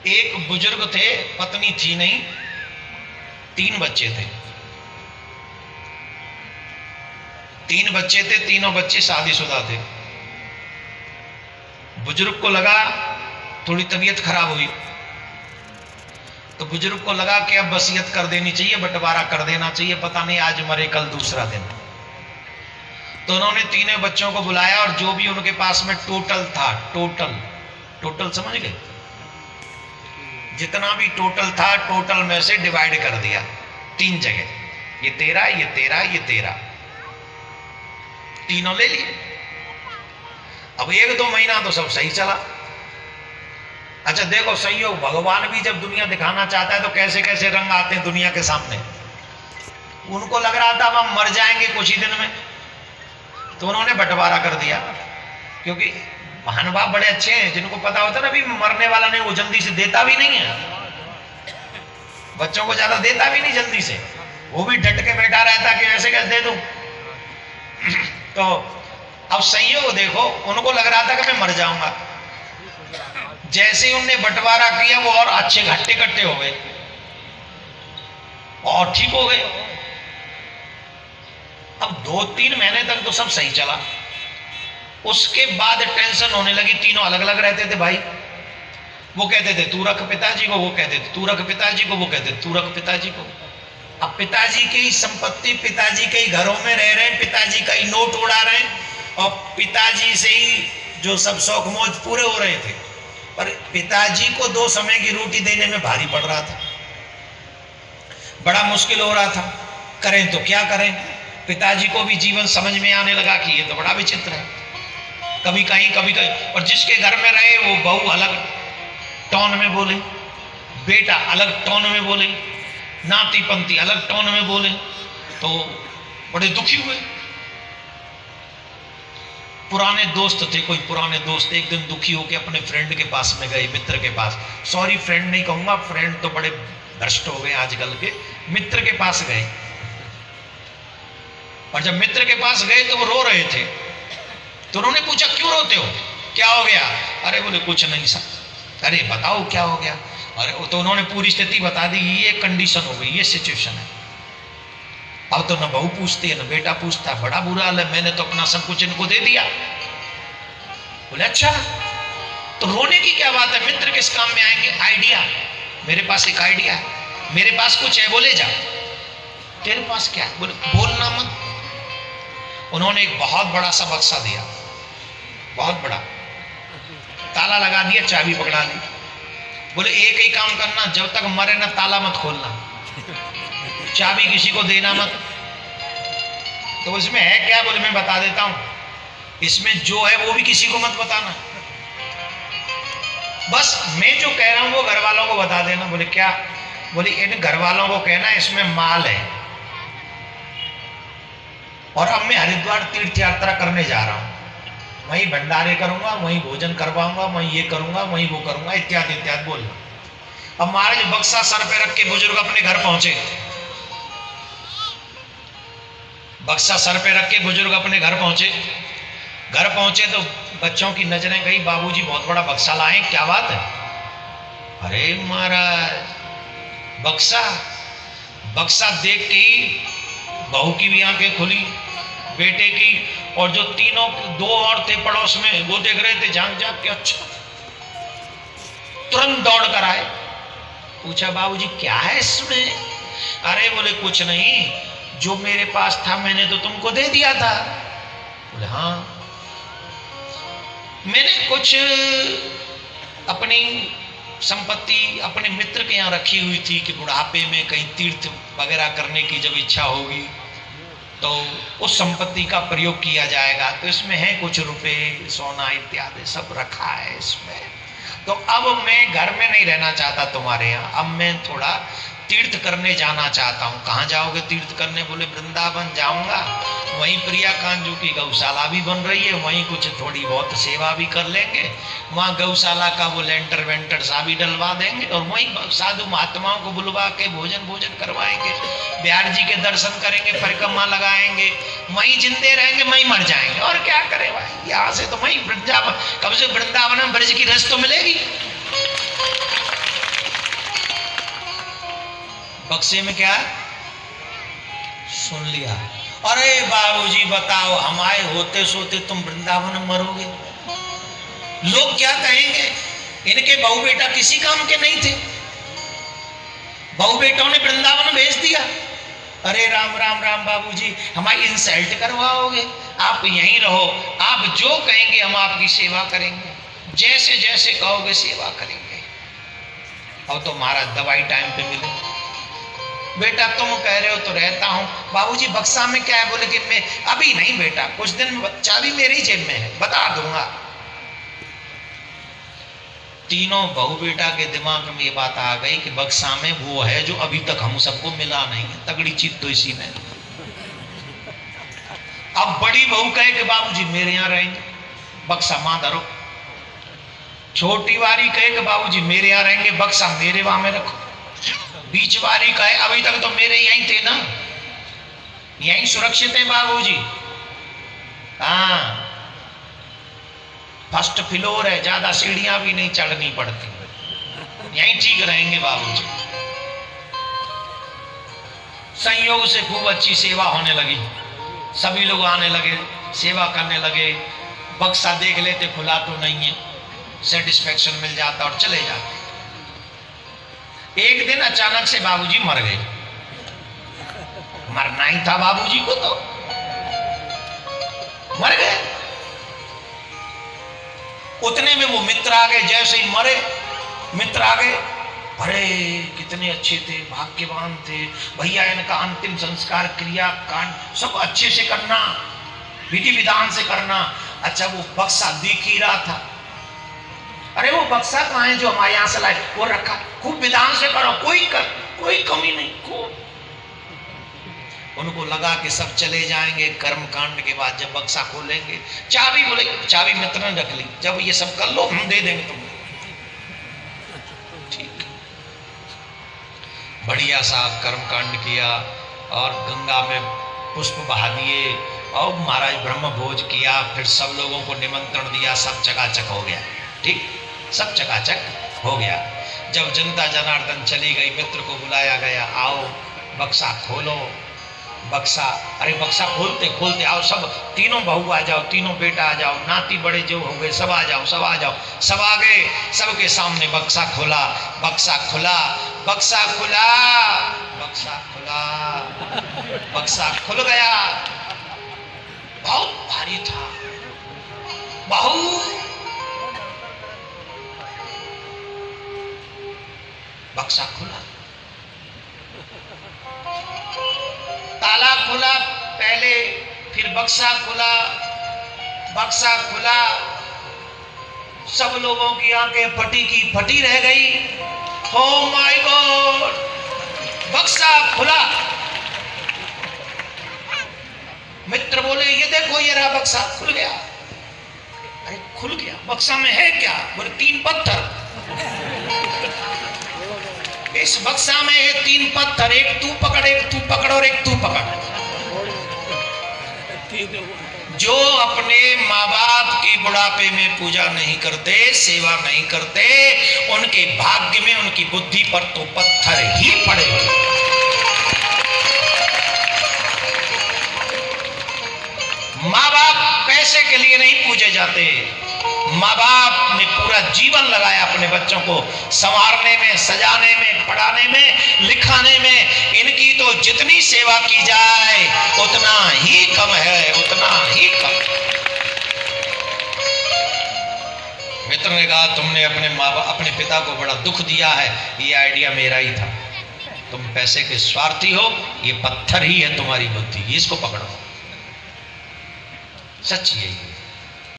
एक बुजुर्ग थे, पत्नी थी नहीं, 3 बच्चे थे। 3 बच्चे थे, तीनों बच्चे शादीशुदा थे। बुजुर्ग को लगा थोड़ी तबीयत खराब हुई, तो बुजुर्ग को लगा कि अब वसीयत कर देनी चाहिए, बंटवारा कर देना चाहिए, पता नहीं आज मरे कल दूसरा दिन। तो उन्होंने तीनों बच्चों को बुलाया और जो भी उनके पास में टोटल था, टोटल समझ गए, जितना भी टोटल था, टोटल में से डिवाइड कर दिया 3 जगह, ये तेरा, ये तेरा, ये तेरा, तीनों ले लिए। अब 1-2 महीना तो सब सही चला। अच्छा देखो संयोग, भगवान भी जब दुनिया दिखाना चाहता है तो कैसे कैसे रंग आते हैं दुनिया के सामने। उनको लग रहा था अब हम मर जाएंगे कुछ ही दिन में, तो उन्होंने बंटवारा कर दिया। क्योंकि महानुभाव बड़े अच्छे हैं, जिनको पता होता है ना भी मरने वाला नहीं, वो जल्दी से देता भी नहीं है, बच्चों को ज्यादा देता भी नहीं जल्दी से, वो भी डट के बैठा रहता कि ऐसे कैसे दे दूं। तो अब संयोग देखो, उनको लग रहा था कि मैं मर जाऊंगा। जैसे ही उनने बंटवारा किया वो और अच्छे घट्टे कट्टे हो गए और ठीक हो गए। अब 2-3 महीने तक तो सब सही चला। उसके बाद टेंशन होने लगी। तीनों अलग अलग रहते थे भाई। वो कहते थे तू रख पिताजी को, वो कहते थे तू रख पिताजी को, वो कहते थे तू रख पिताजी को। अब पिताजी की ही संपत्ति, पिताजी के ही घरों में रह रहे हैं, पिताजी का ही नोट उड़ा रहे हैं और पिताजी से ही जो सब शौक मौज पूरे हो रहे थे। पर पिताजी को 2 समय की रोटी देने में भारी पड़ रहा था, बड़ा मुश्किल हो रहा था। करें तो क्या करें। पिताजी को भी जीवन समझ में आने लगा कि ये तो बड़ा विचित्र है, कभी कहीं कभी कहीं। और जिसके घर में रहे वो बहू अलग टोन में बोले, बेटा अलग टोन में बोले, नाती पंती अलग टोन में बोले, तो बड़े दुखी हुए। पुराने दोस्त थे, कोई पुराने दोस्त एक दिन दुखी होकर अपने फ्रेंड के पास में गए, मित्र के पास। सॉरी फ्रेंड नहीं कहूंगा, फ्रेंड तो बड़े भ्रष्ट हो गए आजकल के। मित्र के पास गए और जब मित्र के पास गए तो वो रो रहे थे। तो उन्होंने पूछा क्यों रोते हो, क्या हो गया? अरे बोले कुछ नहीं सर। अरे बताओ क्या हो गया? अरे तो उन्होंने पूरी स्थिति बता दी, ये कंडीशन हो गई, ये सिचुएशन है। अब तो न बहू पूछती है न बेटा पूछता, बड़ा बुरा हाल है, मैंने तो अपना सब कुछ इनको दे दिया। बोले अच्छा तो रोने की क्या बात है, मित्र किस काम में आएंगे? आइडिया, मेरे पास एक आइडिया है, मेरे पास कुछ है, बोले जा। तेरे पास क्या है? बोले बोलना मत। उन्होंने एक बहुत बड़ा सा बक्सा दिया, बहुत बड़ा, ताला लगा दिया, चाबी पकड़ा दी। बोले एक ही काम करना, जब तक मरे ना ताला मत खोलना, चाबी किसी को देना मत। तो इसमें है क्या? बोले मैं बता देता हूं, इसमें जो है वो भी किसी को मत बताना, बस मैं जो कह रहा हूं वो घर वालों को बता देना। बोले क्या? बोले इन घर वालों को कहना इसमें माल है और अब मैं हरिद्वार तीर्थ यात्रा करने जा रहा हूं, वहीं भंडारे करूंगा, वहीं भोजन करवाऊंगा, वहीं ये करूंगा, वहीं वो करूंगा, इत्यादि इत्यादि बोलना। अब महाराज बक्सा सर पे रख के बुजुर्ग अपने घर पहुंचे। बक्सा सर पे रख के बुजुर्ग अपने घर पहुंचे। घर पहुंचे तो बच्चों की नजरें गई, बाबूजी बहुत बड़ा बक्सा लाए, क्या बात है? अरे महाराज बक्सा, बक्सा देख के ही बहू की भी आंखें खुली, बेटे की, और जो तीनों 2 और थे पड़ोस में वो देख रहे थे झांक झांक के। अच्छा, तुरंत दौड़ कर आए, पूछा बाबूजी क्या है इसमें? अरे बोले कुछ नहीं, जो मेरे पास था मैंने तो तुमको दे दिया था। बोले हाँ, मैंने कुछ अपनी संपत्ति अपने मित्र के यहाँ रखी हुई थी कि बुढ़ापे में कहीं तीर्थ वगैरह करने की जब इच्छा होगी तो उस संपत्ति का प्रयोग किया जाएगा, तो इसमें है कुछ रुपए, सोना इत्यादि सब रखा है इसमें। तो अब मैं घर में नहीं रहना चाहता तुम्हारे यहाँ, अब मैं थोड़ा तीर्थ करने जाना चाहता हूँ। कहाँ जाओगे तीर्थ करने? बोले वृंदावन जाऊंगा, वहीं प्रिया कांजू की गौशाला भी बन रही है, वहीं कुछ थोड़ी बहुत सेवा भी कर लेंगे, वहाँ गौशाला का वो लेंटर वेंटर सा भी डलवा देंगे और वहीं साधु महात्माओं को बुलवा के भोजन करवाएंगे, बिहार जी के दर्शन करेंगे, परिक्रमा लगाएंगे, वहीं जिंदे रहेंगे, वहीं मर जाएंगे। और क्या करे भाई, यहाँ से तो वहीं वृंदावन, कब से वृंदावन में ब्रज की रस तो मिलेगी। बक्से में क्या है? सुन लिया। अरे बाबूजी बताओ, हमारे होते सोते तुम वृंदावन में मरोगे, लोग क्या कहेंगे? इनके बहू बेटा किसी काम के नहीं थे, बहू बेटों ने वृंदावन भेज दिया। अरे राम राम राम बाबूजी, हमारी इंसल्ट करवाओगे? आप यहीं रहो, आप जो कहेंगे हम आपकी सेवा करेंगे, जैसे जैसे कहोगे सेवा करेंगे। और तुम्हारा दवाई टाइम पे मिले। बेटा तुम कह रहे हो तो रहता हूं। बाबूजी बक्सा में क्या है? बोले कि मैं अभी नहीं बेटा, कुछ दिन चाबी मेरी जेब में है, बता दूंगा। तीनों बहू बेटा के दिमाग में ये बात आ गई कि बक्सा में वो है जो अभी तक हम सबको मिला नहीं है। तगड़ी चीज तो इसी में। अब बड़ी बहू कहे कि बाबूजी मेरे यहां रहेंगे, बक्सा मां धरो। छोटी वाली कहे कि बाबूजी मेरे यहां रहेंगे, बक्सा मेरे वहां में रखो। बीच वाली कहे अभी तक तो मेरे यहीं थे ना, यहीं सुरक्षित है बाबूजी। हाँ, फर्स्ट फ्लोर है, ज्यादा सीढ़ियां भी नहीं चढ़नी पड़ती, यहीं ठीक रहेंगे बाबूजी। संयोग से खूब अच्छी सेवा होने लगी, सभी लोग आने लगे, सेवा करने लगे। बक्सा देख लेते खुला तो नहीं है, सेटिस्फेक्शन मिल जाता और चले जाते। एक दिन अचानक से बाबूजी मर गए। मरना ही था बाबूजी को, तो मर गए। उतने में वो मित्र आ गए। जैसे ही मरे मित्र आ गए, अरे कितने अच्छे थे, भाग्यवान थे भैया, इनका अंतिम संस्कार क्रिया कांड सब अच्छे से करना, विधि विधान से करना। अच्छा वो बक्सा दिख ही रहा था। अरे वो बक्सा कहाँ है जो हमारे यहां से लाए? वो रखा, खूब विधान से करो, कोई कमी नहीं। खूब उनको लगा कि सब चले जाएंगे कर्म कांड के बाद, जब बक्सा खोलेंगे चाबी, बोले चाबी मित्र ने रख ली, जब ये सब कर लो हम दे देंगे तुमको। ठीक, बढ़िया सा कर्म कांड किया और गंगा में पुष्प बहा दिए और महाराज ब्रह्म भोज किया। फिर सब लोगों को निमंत्रण दिया, सब चकाचक हो गया। ठीक, सब चकाचक हो गया। जब जनता जनार्दन चली गई, मित्र को बुलाया गया, आओ बक्सा खोलो। बक्सा, अरे बक्सा खोलते खोलते आओ सब, तीनों बहू आ जाओ, तीनों बेटा आ जाओ, नाती बड़े जो हो गए सब आ जाओ, सब आ जाओ। सब आ गए, सबके सामने बक्सा खोला, बक्सा खुला, बक्सा खुला, बक्सा खुला, बक्सा खुल गया। बहुत भारी था, बहुत। बक्सा खुला, ताला खुला पहले, फिर बक्सा खुला, बक्सा खुला। सब लोगों की आंखें फटी की फटी रह गई। ओ माय गॉड, बक्सा खुला। मित्र बोले ये देखो ये रहा बक्सा, खुल गया। अरे खुल गया, बक्सा में है क्या? बोले 3 पत्थर। इस बक्सा में है 3 पत्थर, एक तू पकड़, एक तू पकड़ और एक तू पकड़। जो अपने माँ बाप की बुढ़ापे में पूजा नहीं करते, सेवा नहीं करते, उनके भाग्य में, उनकी बुद्धि पर तो पत्थर ही पड़े। माँ बाप पैसे के लिए नहीं पूजे जाते। माँ बाप ने पूरा जीवन लगाया अपने बच्चों को संवारने में, सजाने में, पढ़ाने में, लिखाने में। इनकी तो जितनी सेवा की जाए उतना ही कम है, उतना ही कम। मित्र ने कहा तुमने अपने माँ बाप, अपने पिता को बड़ा दुख दिया है। ये आइडिया मेरा ही था। तुम पैसे के स्वार्थी हो, ये पत्थर ही है तुम्हारी बुद्धि, इसको पकड़ो। सच यही है।